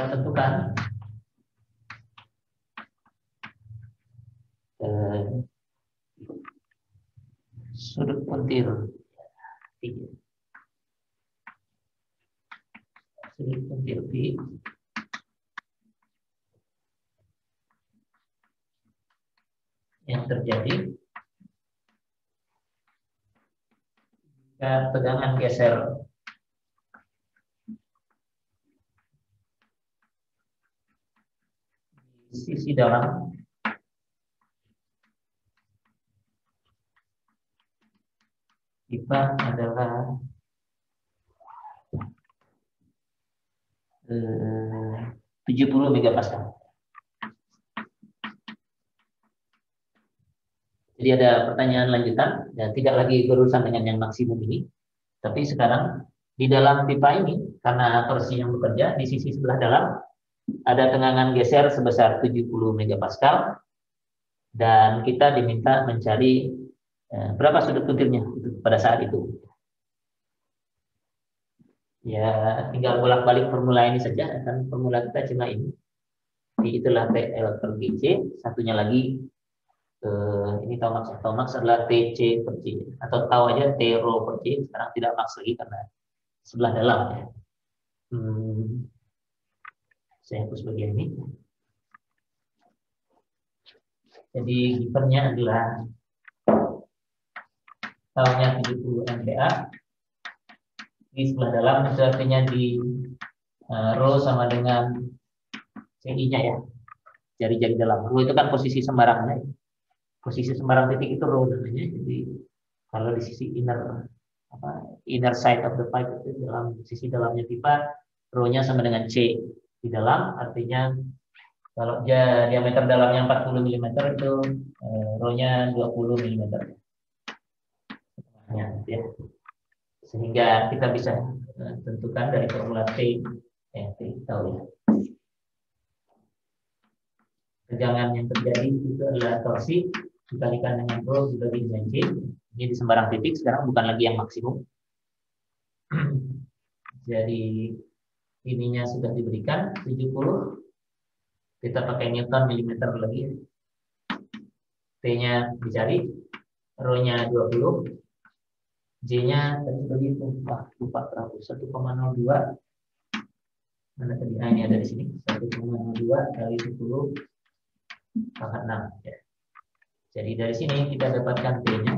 kita tentukan sudut puntir sudut puntir P yang terjadi jika tegangan geser di sisi dalam pipa adalah 70 megapascal. Jadi ada pertanyaan lanjutan, dan tidak lagi berurusan dengan yang maksimum ini, tapi sekarang di dalam pipa ini, karena torsi yang bekerja di sisi sebelah dalam, ada tegangan geser sebesar 70 megapascal, dan kita diminta mencari berapa sudut puntirnya pada saat itu. Ya, tinggal bolak-balik formula ini saja, kan formula kita cuma ini. Jadi itulah TL per GC, satunya lagi ini tau max adalah TC per C, atau tahu aja T rho per C, sekarang tidak max lagi karena sebelah dalam ya. Saya hapus bagian ini. Jadi givennya adalah tahunnya 70 MPa. Di sebelah dalam itu artinya di rho sama dengan CI-nya ya, jari-jari dalam. Rho itu kan posisi sembarangnya. Posisi sembarang titik itu rho namanya. Jadi kalau di sisi inner side of the pipe itu dalam sisi dalamnya pipa, rho-nya sama dengan C di dalam, artinya kalau diameter dalamnya 40 mm itu rho-nya 20 mm. Ya. Sehingga kita bisa tentukan dari formula T tahu ya. Tegangan yang terjadi itu adalah torsi dikalikan dengan rho dibagi dengan C. Ini di sembarang titik, sekarang bukan lagi yang maksimum. Jadi ininya sudah diberikan 70. Kita pakai Newton milimeter lagi. T-nya dicari, rho-nya 20. J-nya tadi begitu, lupa 1,02. Mana tadi? Ini ada di sini. 1,02 kali 10 pangkat 6 ya. Jadi dari sini kita dapatkan T-nya.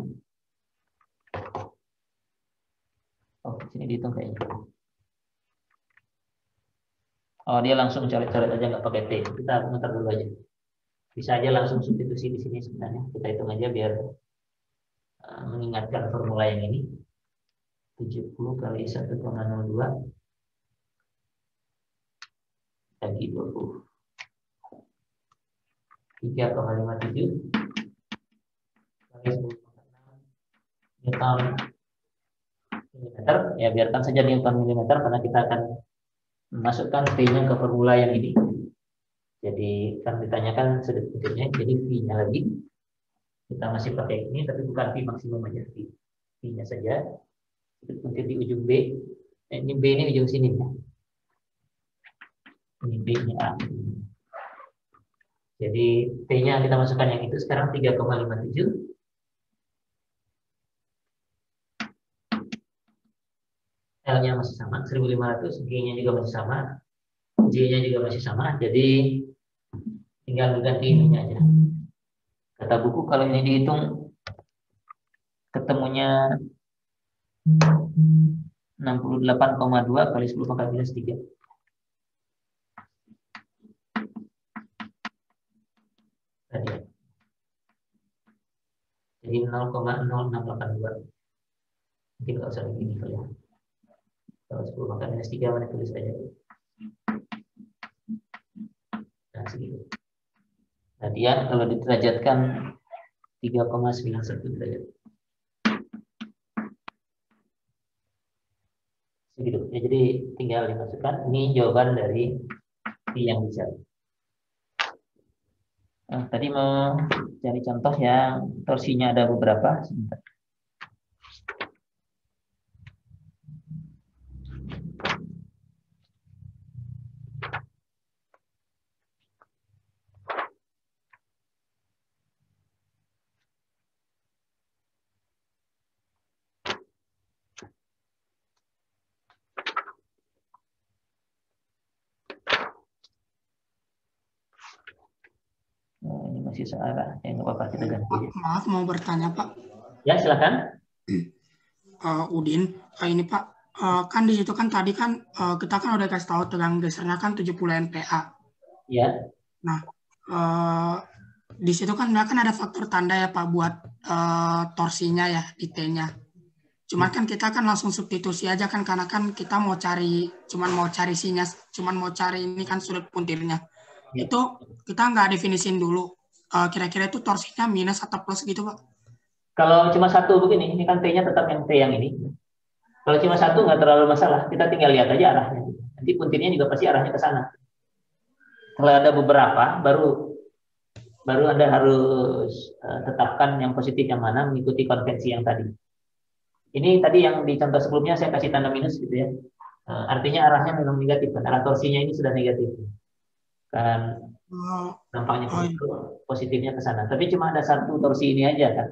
Oh, sini dihitung kayaknya. Oh, dia langsung coret-coret aja nggak pakai T. Kita muter dulu aja. Bisa aja langsung substitusi di sini sebenarnya. Kita hitung aja biar mengingatkan formula yang ini. 70 kali 1,02 bagi 20. 3,57 kali 10 Newton milimeter. Ya, biarkan saja Newton milimeter karena kita akan memasukkan V-nya ke formula yang ini. Jadi kan ditanyakan sudut puntirnya, jadi V-nya lagi. Kita masih pakai ini, tapi bukan V maksimum aja, V-nya saja. Sudut puntir di ujung B. Ini B ini ujung sini ya. Ini B ini A. Jadi T-nya kita masukkan yang itu sekarang 3,57. L-nya masih sama 1500, G-nya juga masih sama, J-nya juga masih sama. Jadi tinggal ganti ininya aja. Kata buku kalau ini dihitung ketemunya 68,2 kali 10 pangkat minus 3. Jadi 0,0682. Mungkin nggak usah begini kali ya. Kalau 10 pangkat minus 3 mana tulis aja. Nah, segitu. Radian kalau diterajatkan 3,91 derajat. Segitu. Ya, jadi tinggal dimasukkan. Ini jawaban dari yang dicari. Nah, tadi mau cari contoh yang torsinya ada beberapa. Sebentar. Nah, ini masih searah. Ya, nggak apa-apa, kita ganti aja. Maaf, mau bertanya, Pak. Ya, silakan. Udin, ini Pak, kan di situ kan tadi kan kita kan udah kasih tahu tegangan gesernya kan 70 MPa. Ya. Nah, eh, di situ kan ada faktor tanda ya Pak buat torsinya ya di T-nya. Cuman kan kita kan langsung substitusi aja kan karena kan kita mau cari cuman mau cari ini kan sudut puntirnya. Ya. Itu kita nggak definisin dulu. Kira-kira itu torsinya minus atau plus gitu Pak? Kalau cuma satu begini, ini kan T-nya tetap yang T yang ini. Kalau cuma satu nggak terlalu masalah, kita tinggal lihat aja arahnya. Nanti puntirnya juga pasti arahnya ke sana. Kalau ada beberapa, baru baru Anda harus tetapkan yang positif yang mana mengikuti konvensi yang tadi. Ini tadi yang di contoh sebelumnya saya kasih tanda minus gitu ya. Artinya arahnya memang negatif kan. Arah torsinya ini sudah negatif. Kan Oh, nampaknya oh, begitu, positifnya ke sana. Tapi cuma ada satu torsi ini aja kan.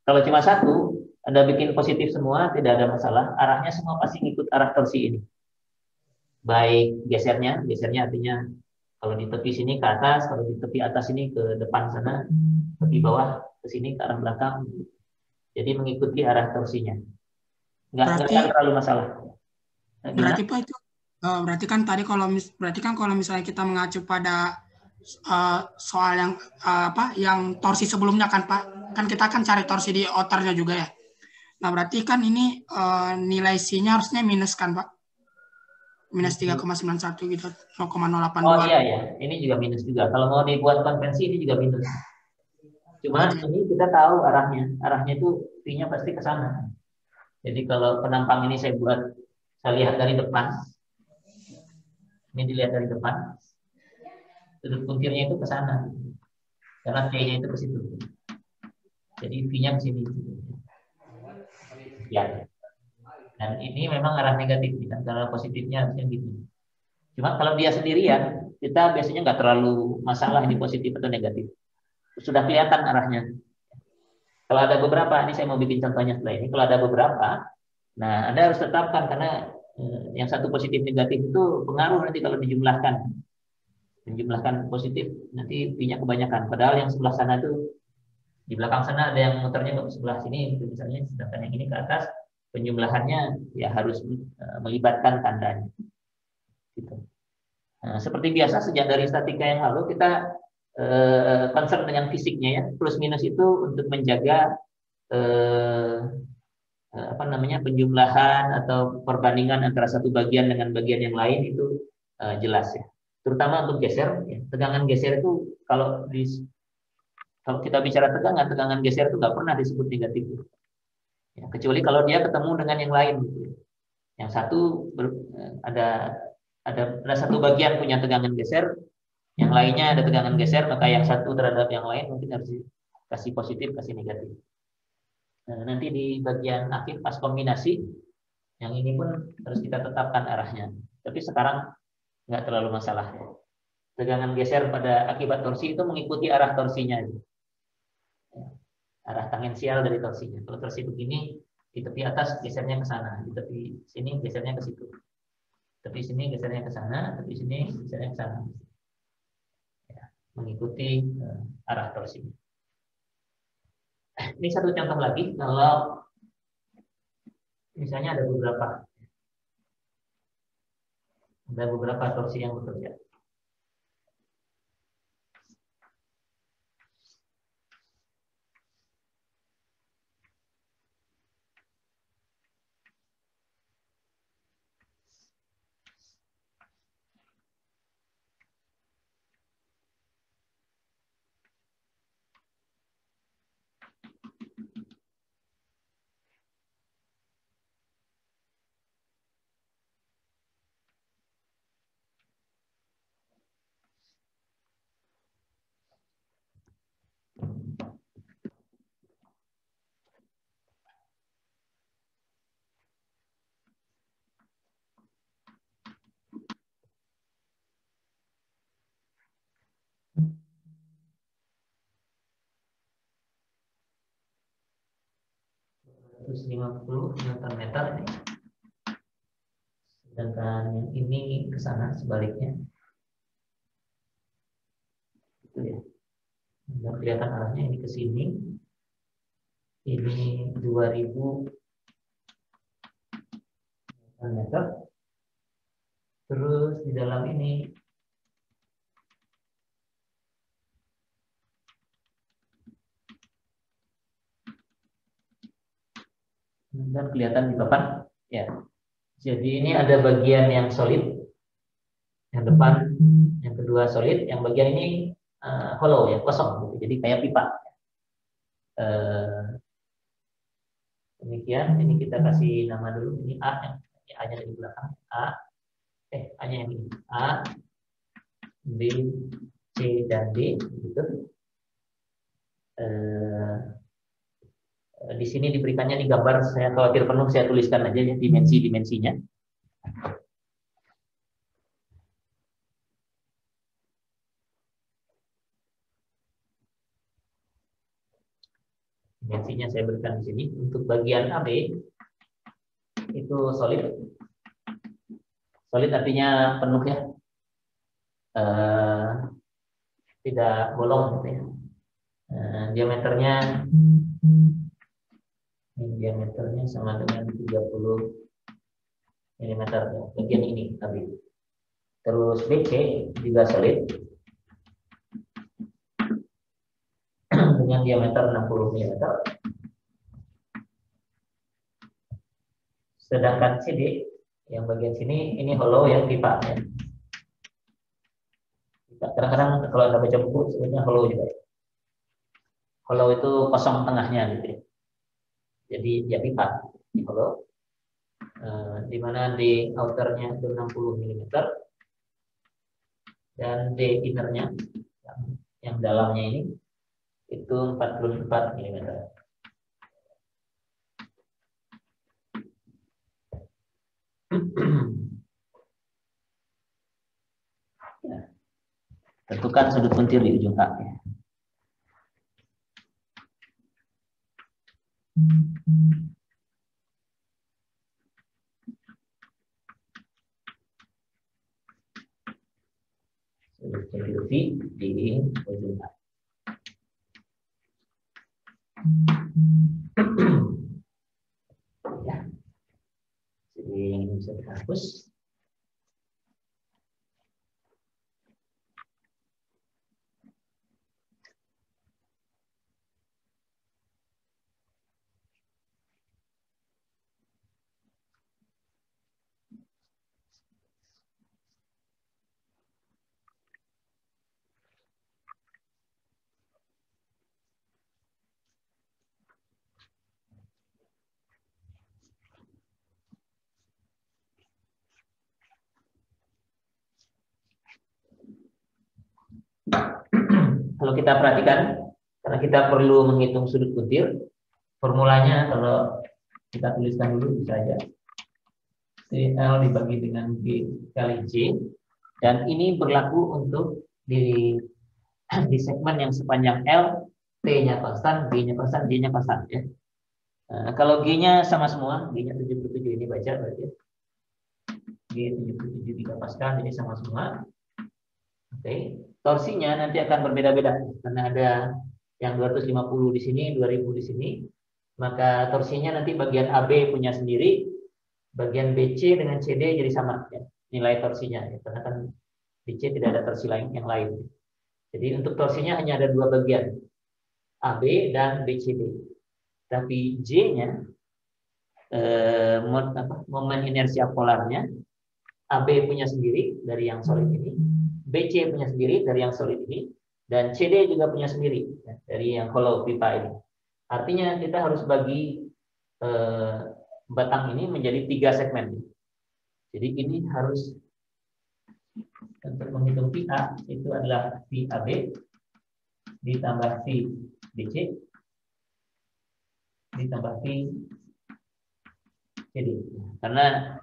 Kalau cuma satu, Anda bikin positif semua, tidak ada masalah. Arahnya semua pasti ngikut arah torsi ini. Baik gesernya artinya kalau di tepi sini ke atas, kalau di tepi atas ini ke depan sana, tepi bawah ke sini ke arah belakang. Jadi mengikuti arah torsinya. Nggak berarti akan terlalu masalah. Nah, gimana? berarti Pak itu berarti kan tadi berarti kan kalau misalnya kita mengacu pada soal yang apa yang torsi sebelumnya kan Pak, kan kita kan cari torsi di outernya juga ya. Nah berarti kan ini nilai C-nya harusnya minus kan Pak, minus 3,91 gitu, Oh 0,082. iya ya, ini juga minus juga. Kalau mau dibuat konvensi ini juga minus. Cuman Oke. ini kita tahu arahnya. Arahnya itu V-nya pasti ke sana. Jadi kalau penampang ini saya lihat dari depan. Ini dilihat dari depan. Sudut puntirnya itu ke sana. Karena T-nya itu ke situ. Jadi V-nya ke sini. Ya. Dan ini memang arah negatif. Dan arah positifnya harusnya gitu. Cuma kalau dia sendirian, kita biasanya nggak terlalu masalah ini positif atau negatif. Sudah kelihatan arahnya. Kalau ada beberapa, ini saya mau bikin contohnya setelah ini. Kalau ada beberapa, nah Anda harus tetapkan karena yang satu positif negatif itu pengaruh nanti kalau dijumlahkan. Menjumlahkan positif nanti V-nya kebanyakan. Padahal yang sebelah sana itu di belakang sana ada yang muternya ke sebelah sini, misalnya, sedangkan yang ini ke atas penjumlahannya ya harus melibatkan tandanya. Gitu. Nah, seperti biasa sejak dari statika yang lalu kita concern dengan fisiknya ya, plus minus itu untuk menjaga eh, apa namanya penjumlahan atau perbandingan antara satu bagian dengan bagian yang lain itu jelas ya. Terutama untuk geser, ya. Tegangan geser itu kalau kita bicara tegangan geser itu nggak pernah disebut negatif. Ya, kecuali kalau dia ketemu dengan yang lain. Gitu. Yang satu ada satu bagian punya tegangan geser, yang lainnya ada tegangan geser, maka yang satu terhadap yang lain mungkin harus kasih positif, kasih negatif. Nah, nanti di bagian akhir pas kombinasi, yang ini pun harus kita tetapkan arahnya. Tapi sekarang nggak terlalu masalah. Tegangan geser pada akibat torsi itu mengikuti arah torsinya. Arah tangensial dari torsinya. Kalau torsi begini, di tepi atas gesernya ke sana, di tepi sini gesernya ke situ. Tepi sini gesernya ke sana, tepi sini gesernya ke sana. Ya, mengikuti arah torsinya. Ini satu contoh lagi, kalau misalnya ada beberapa torsi yang bekerja. Terus 50 Newton meter ini. Sedangkan yang ini ke sana sebaliknya. Itu ya. Dan kelihatan arahnya ini ke sini. Ini 2000 meter. Terus di dalam ini dan kelihatan di papan ya. Jadi ini ada bagian yang solid, yang depan, yang kedua solid, yang bagian ini hollow ya, kosong gitu. Jadi kayak pipa. Demikian, ini kita kasih nama dulu, ini A, ini A-nya di belakang, A-nya yang ini, A, B, C, dan D, gitu. Di sini diberikannya di gambar, saya khawatir penuh, saya tuliskan aja ya dimensi-dimensinya. Dimensinya saya berikan di sini. Untuk bagian AB itu solid. Solid artinya penuh ya. Tidak bolong gitu ya. Diameternya sama dengan 30 mm bagian ini AB. Terus BC juga solid dengan diameter 60 mm. Sedangkan CD yang bagian sini ini hollow ya, pipa ya. Kadang-kadang kalau Anda baca buku sebenarnya hollow juga. Hollow itu kosong tengahnya gitu ya. Jadi ya pipa ini hollow. Di mana D outernya itu 60 mm dan D innernya yang dalamnya ini itu 44 mm. Ya. Tentukan sudut puntir di ujung A ya. Sudut puntir V di ujung A. Ya. Jadi yang ini bisa dihapus. Kalau kita perhatikan, karena kita perlu menghitung sudut puntir, formulanya kalau kita tuliskan dulu bisa aja. CL dibagi dengan G kali J, dan ini berlaku untuk di segmen yang sepanjang L, T-nya konstan, G-nya konstan, J-nya konstan ya. Kalau G-nya sama semua, G-nya 77 ini baca berarti ya. G 77 dikapaskan, jadi sama semua. Oke, torsinya nanti akan berbeda-beda karena ada yang 250 di sini, 2000 di sini. Maka torsinya nanti bagian AB punya sendiri, bagian BC dengan CD jadi sama ya, nilai torsinya ya, karena kan BC tidak ada torsi lain yang lain. Jadi untuk torsinya hanya ada dua bagian, AB dan BCD. Tapi J-nya momen inersia polarnya AB punya sendiri dari yang solid ini, BC punya sendiri dari yang solid ini, dan CD juga punya sendiri ya, dari yang hollow pipa ini. Artinya kita harus bagi batang ini menjadi 3 segmen. Jadi ini harus, untuk menghitung VA itu adalah VAB ditambah VBC ditambah VCD. Karena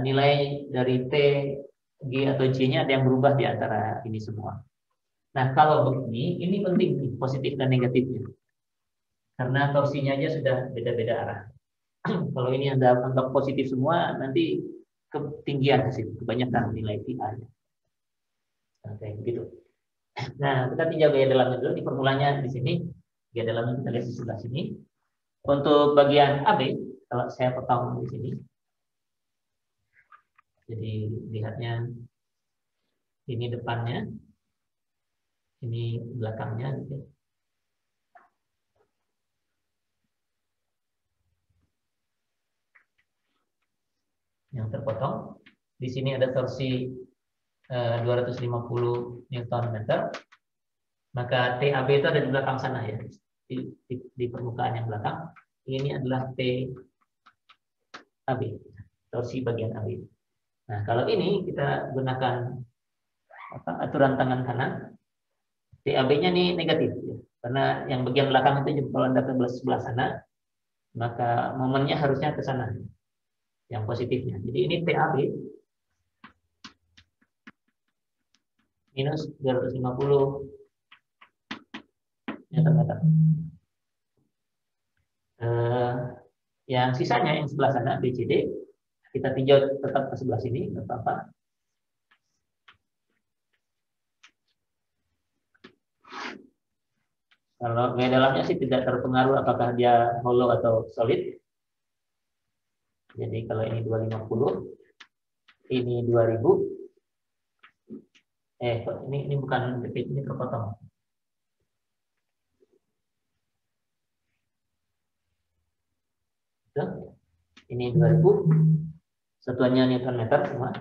nilai dari T, G atau J-nya ada yang berubah di antara ini semua. Nah, kalau begini, ini penting nih, positif dan negatifnya. Karena torsinya aja sudah beda-beda arah. Kalau ini Anda anggap positif semua, nanti ketinggian hasil, kebanyakan nilai VA-nya. Oke, begitu. Nah, kita tinjau gaya dalamnya dulu. Di formulanya di sini, gaya dalamnya kita lihat di sebelah sini. Untuk bagian AB, kalau saya potong di sini, jadi lihatnya ini depannya, ini belakangnya. Gitu. Yang terpotong. Di sini ada torsi 250 Newton meter. Maka TAB itu ada di belakang sana ya, di permukaan yang belakang. Ini adalah TAB, torsi bagian AB. Nah, kalau ini kita gunakan aturan tangan kanan, TAB-nya ini negatif ya. Karena yang bagian belakang itu kalau Anda ke sebelah sana, maka momennya harusnya ke sana, yang positifnya. Jadi ini TAB minus 250 Newton-meter. Yang sisanya yang sebelah sana BCD kita tinjau tetap ke sebelah sini, nggak apa-apa. Kalau gaya dalamnya sih tidak terpengaruh apakah dia hollow atau solid. Jadi kalau ini 250, ini 2000. Ini bukan debit, ini terpotong. Ini 2000, satuannya Newton meter semua.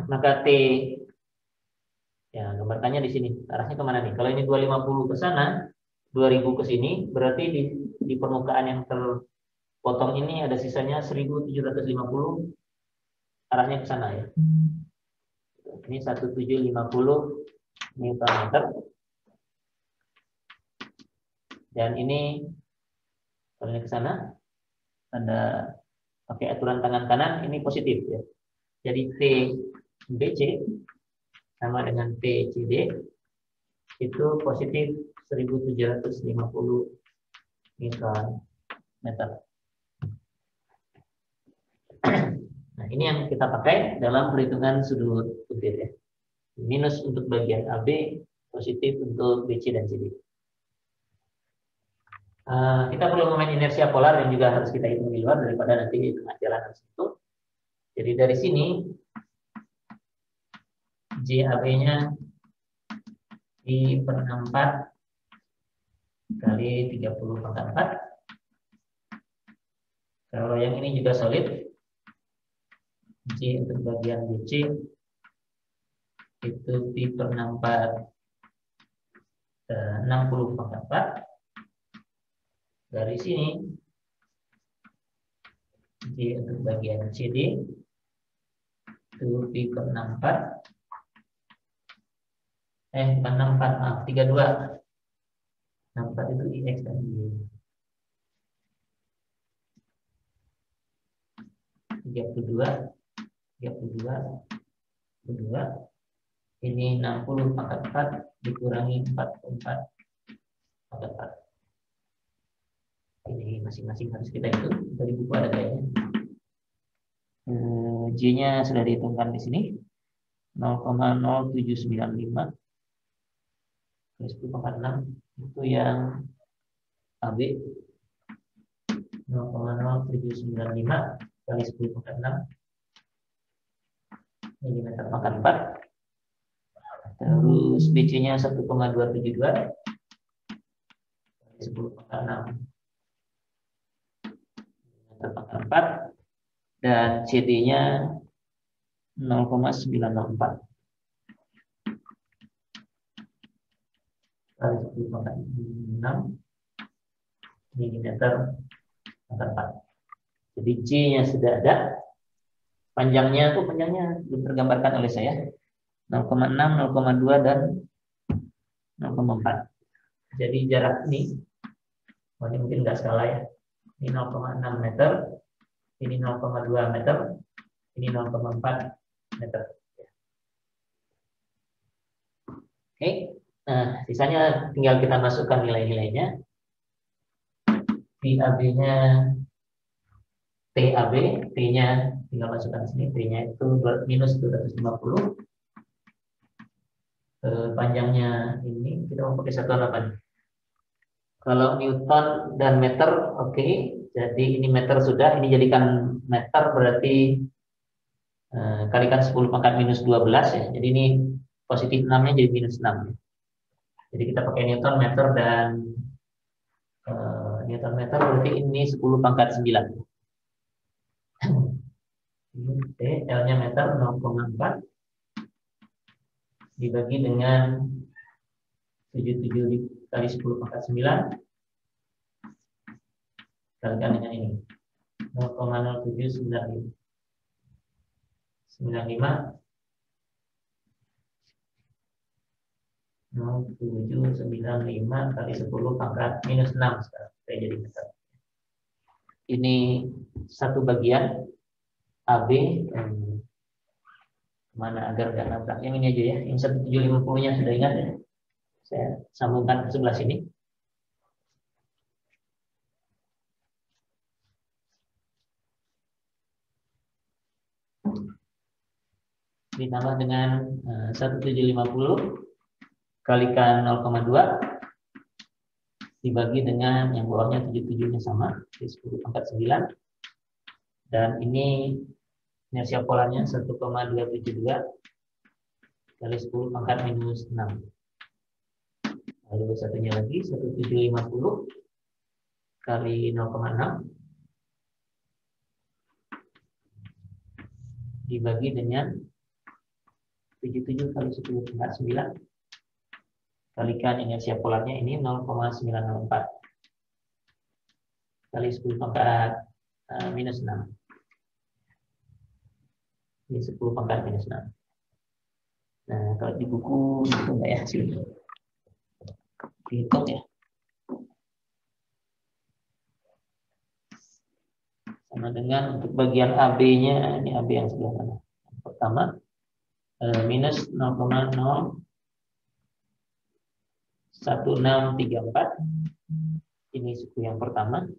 Maka T, ya gambarkannya di sini. Arahnya kemana nih? Kalau ini 250 ke sana, 2000 ke sini, berarti di permukaan yang terpotong ini ada sisanya 1750, arahnya ke sana ya. Ini 1750 Newton meter. Dan ini kalau ini ke sana, ada pakai aturan tangan kanan, ini positif ya. Jadi TBC sama dengan TCD itu positif 1750 Newton meter. Nah, ini yang kita pakai dalam perhitungan sudut butir ya. Minus untuk bagian AB, positif untuk BC dan CD. Kita perlu memain inersia polar yang juga harus kita hitung di luar daripada nanti di tengah jalan harus itu. Jadi dari sini JAB-nya I per 64 kali 30/4. Kalau yang ini juga solid, J untuk bagian BC itu Pi per 64 60/4. Dari sini J untuk bagian CD itu Pi per 64 bukan 64, maaf 32. 64 itu IX dan Y. 32 ini 60/4 dikurangi 44/4. Ini masing-masing harus kita hitung, dari buku ada kayaknya. J-nya sudah dihitungkan di sini 0,0795 kali 10/6 itu yang AB 0,0795 kali 10/6 mm/4. Terus BC-nya 1,272 kali 10/6 mm/4 dan CD-nya 0,904 kali 10/6 mm/4. Jadi J-nya sudah ada. Panjangnya belum tergambarkan oleh saya. 0,6, 0,2 dan 0,4. Jadi jarak ini, ini mungkin nggak skala ya. Ini 0,6 meter, ini 0,2 meter, ini 0,4 meter. Oke, nah sisanya tinggal kita masukkan nilai-nilainya. VAB-nya TAB, T-nya tinggal masukkan di sini, T-nya itu minus 250. Panjangnya ini kita mau pakai satuan apa nih? Kalau Newton dan meter, oke. Jadi ini meter sudah, ini jadikan meter berarti kalikan 10 pangkat minus 12 ya. Jadi ini positif 6-nya jadi minus 6. Jadi kita pakai Newton, meter, dan Newton meter berarti ini 10 pangkat 9. Ini T, L-nya meter 0,4 dibagi dengan 77 kali 10 pangkat 9 kalikan dengan ini 0,0795 kali 10 pangkat minus 6 sekarang saya jadi meter. Ini satu bagian AB mana agar nggak nabrak yang ini aja ya, yang 1750-nya sudah ingat ya, saya sambungkan ke sebelah sini. Ditambah dengan 1750 kalikan 0,2 dibagi dengan yang bawahnya 77-nya sama, di 10 pangkat 9, dan ini inersia polarnya 1,272 kali 10 pangkat minus 6. Lalu satunya lagi 1750 kali 0,6 dibagi dengan 77 kali 10 pangkat 9 kalikan inersia polarnya ini 0,904 kali 10 pangkat minus 6. Ini 10 pangkat minus 6. Nah, kalau di buku itu enggak ya, sini. Dihitung ya. Sama dengan untuk bagian AB-nya, ini AB yang sebelah mana? Yang pertama, minus 0,01634. Ini suku yang pertama.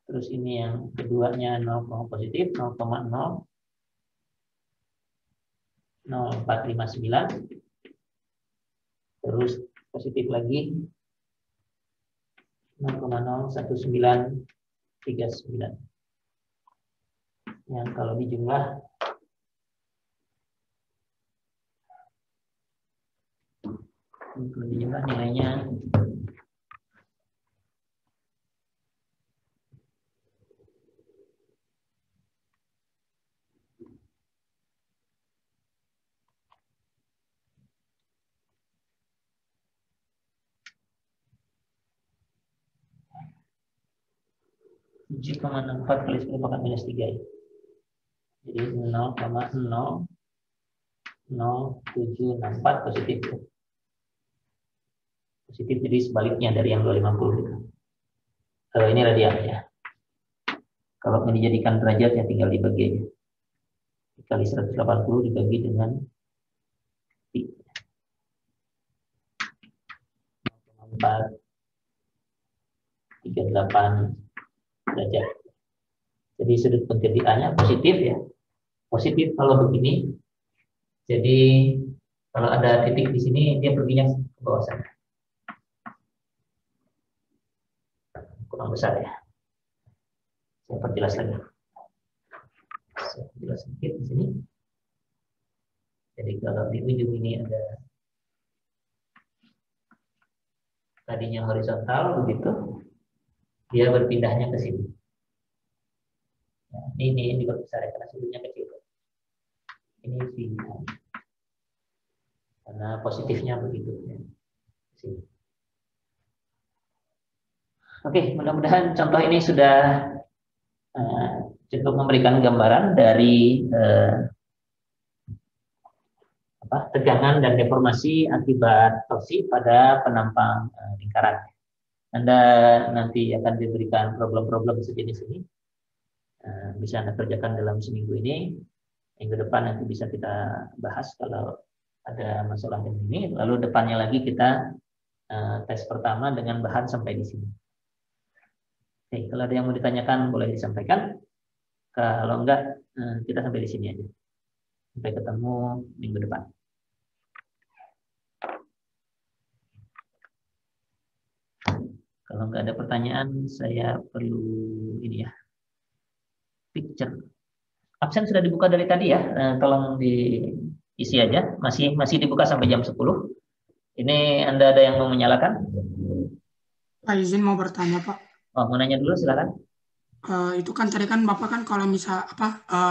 Terus ini yang keduanya 0, positif 0,0459. Terus positif lagi 0,01939. Yang kalau dijumlah nilainya tujuh koma 64 kali 10 pangkat minus 3 ya. Jadi 0,00764 positif. Positif jadi sebaliknya dari yang 250. Ini radian ya. Kalau ini dijadikan derajat ya tinggal dibagi aja. Dikali 180 dibagi dengan 0,438 derajat. Jadi sudut pencerdi A-nya positif ya. Positif kalau begini. Jadi kalau ada titik di sini dia perginya ke bawah sana. Kurang besar ya. Saya perjelas lagi. Saya perjelas sedikit di sini. Jadi kalau di ujung ini ada tadinya horizontal begitu, dia berpindahnya ke sini. Nah, ini diperbesar ya, karena sudutnya kecil. Ini sini. Karena positifnya begitu ya. Sini. Oke, mudah-mudahan contoh ini sudah cukup memberikan gambaran dari tegangan dan deformasi akibat torsi pada penampang lingkaran. Anda nanti akan diberikan problem-problem sejenis ini. Bisa Anda kerjakan dalam seminggu ini. Minggu depan nanti bisa kita bahas kalau ada masalah ini. Lalu depannya lagi kita tes pertama dengan bahan sampai di sini. Oke, kalau ada yang mau ditanyakan boleh disampaikan. Kalau enggak, kita sampai di sini aja. Sampai ketemu minggu depan. Kalau nggak ada pertanyaan, saya perlu ini ya, picture. Absen sudah dibuka dari tadi ya, tolong diisi aja. Masih dibuka sampai jam 10. Ini Anda ada yang mau menyalakan? Pak izin mau bertanya Pak. Oh, mau nanya dulu, silakan. Itu kan tadi kan Bapak kan kalau misal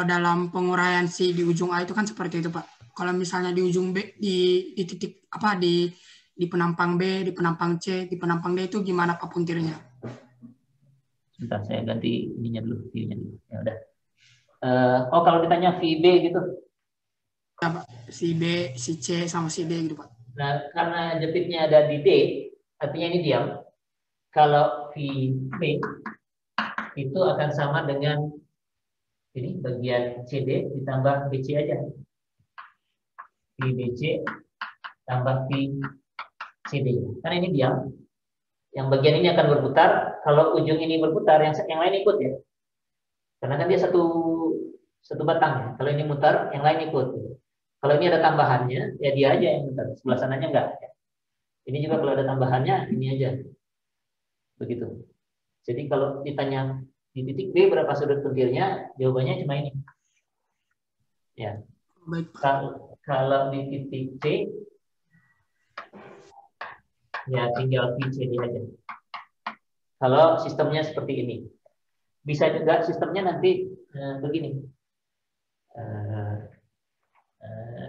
dalam penguraian si di ujung A itu kan seperti itu Pak. Kalau misalnya di ujung B di titik di penampang B, di penampang C, di penampang D itu gimana Pak puntirnya? Sebentar, saya ganti ininya dulu, view-nya dulu. Ya udah. Oh, kalau ditanya VB gitu. Ya Pak, si B, si C sama si D gitu Pak. Nah, karena jepitnya ada di D, artinya ini diam. Kalau VB itu akan sama dengan ini bagian CD ditambah BC aja. VBC tambah VCD. Karena ini diam. Yang bagian ini akan berputar. Kalau ujung ini berputar, yang lain ikut ya. Karena kan dia satu batang ya. Kalau ini mutar, yang lain ikut. Kalau ini ada tambahannya, ya dia aja yang mutar. Sebelah sananya enggak. Ini juga kalau ada tambahannya, ini aja. Begitu. Jadi kalau ditanya di titik B berapa sudut puntirnya, jawabannya cuma ini. Ya. Baik, Kalau di titik C, ya tinggal VCD aja. Kalau sistemnya seperti ini. Bisa juga sistemnya nanti begini.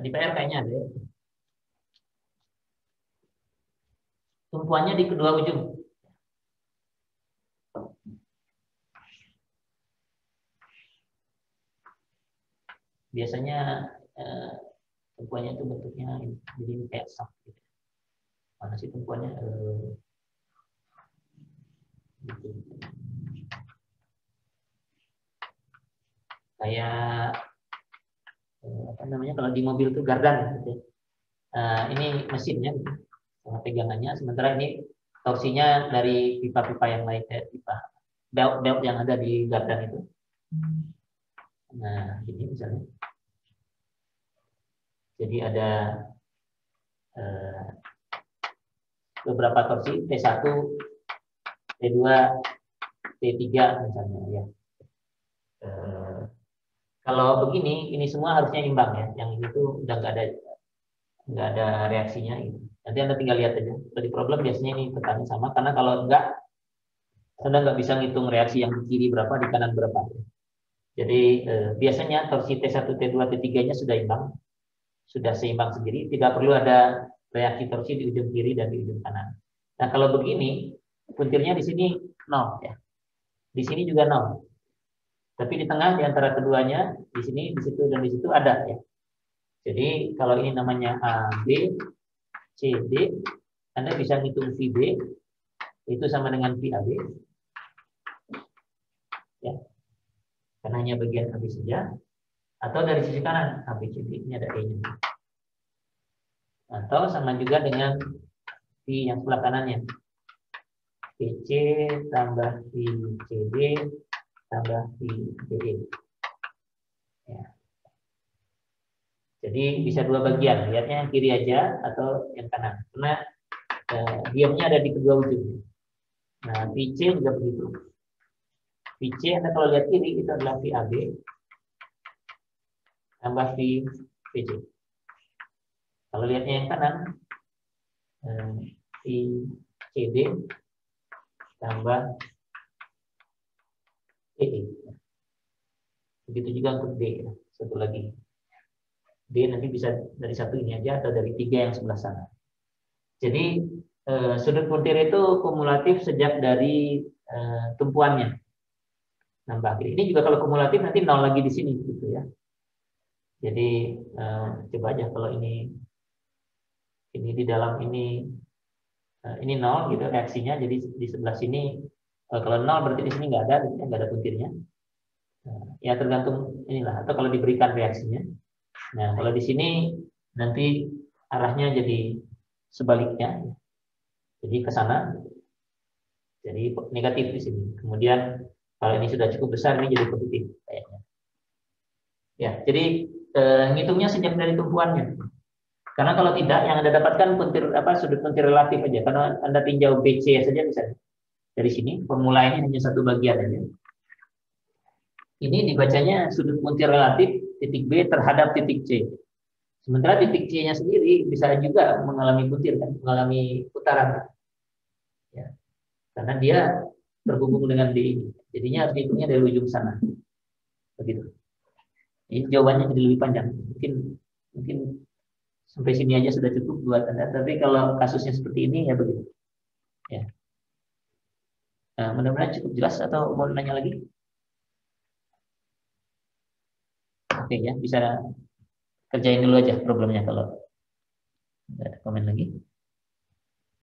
Di PR kayaknya ada ya. Tumpuannya di kedua ujung. Biasanya tumpuannya itu bentuknya jadi kayak sak gitu. Mana sih tumpuannya? Gitu. Kayak apa namanya kalau di mobil tuh gardan gitu. Ini mesinnya gitu, sama pegangannya. Sementara ini torsinya dari pipa-pipa yang lain, pipa belt yang ada di gardan itu. Nah, ini misalnya. Jadi ada beberapa torsi T1, T2, T3 misalnya ya. Kalau begini, ini semua harusnya imbang ya. Yang ini tuh udah nggak ada reaksinya gitu. Nanti Anda tinggal lihat aja. Jadi problem biasanya ini tekannya sama, karena kalau enggak, Anda nggak bisa ngitung reaksi yang di kiri berapa, di kanan berapa. Jadi biasanya torsi T1, T2, T3-nya sudah imbang, sudah seimbang sendiri, tidak perlu ada reaksi torsi di ujung kiri dan di ujung kanan. Nah kalau begini, puntirnya di sini 0 ya, di sini juga 0. Tapi di tengah di antara keduanya, di sini, di situ dan di situ ada ya. Jadi kalau ini namanya A, B, C, D, Anda bisa hitung VB itu sama dengan VAB. Ya. Karena hanya bagian AB saja. Atau dari sisi kanan, ABCD, ini ada E-nya. Atau sama juga dengan V yang sebelah kanannya. VC tambah VCD tambah VDE. Ya. Jadi bisa dua bagian, lihatnya yang kiri aja atau yang kanan. Karena diamnya ada di kedua ujung. Nah, VC juga begitu. VC Anda kalau lihat kiri itu adalah VAB tambah VC. Kalau lihatnya yang kanan, VCD tambah EE. Begitu juga untuk D. Satu lagi. D nanti bisa dari satu ini aja atau dari tiga yang sebelah sana. Jadi sudut puntir itu kumulatif sejak dari tumpuannya. Nambah. Ini juga kalau kumulatif nanti 0 lagi di sini gitu ya. Jadi coba aja kalau ini di dalam ini 0 gitu reaksinya. Jadi di sebelah sini kalau 0 berarti di sini nggak ada puntirnya. Ya tergantung inilah, atau kalau diberikan reaksinya. Nah kalau di sini nanti arahnya jadi sebaliknya, jadi ke sana, jadi negatif di sini. Kemudian kalau ini sudah cukup besar, ini jadi positif kayaknya. Ya, jadi ngitungnya sejak dari tumpuannya. Karena kalau tidak, yang Anda dapatkan sudut puntir relatif aja. Karena Anda tinjau BC saja bisa. Dari sini, formula ini hanya satu bagian aja. Ini dibacanya sudut puntir relatif titik B terhadap titik C. Sementara titik C-nya sendiri bisa juga mengalami puntir, kan? Mengalami putaran. Ya. Karena dia terhubung dengan D ini. Jadinya harus dihitungnya dari ujung sana. Begitu. Ini jawabannya jadi lebih panjang. Mungkin sampai sini aja sudah cukup buat Anda. Tapi kalau kasusnya seperti ini ya begitu. Ya. Nah, mudah-mudahan cukup jelas atau mau nanya lagi? Oke ya, bisa kerjain dulu aja problemnya kalau ada komen lagi.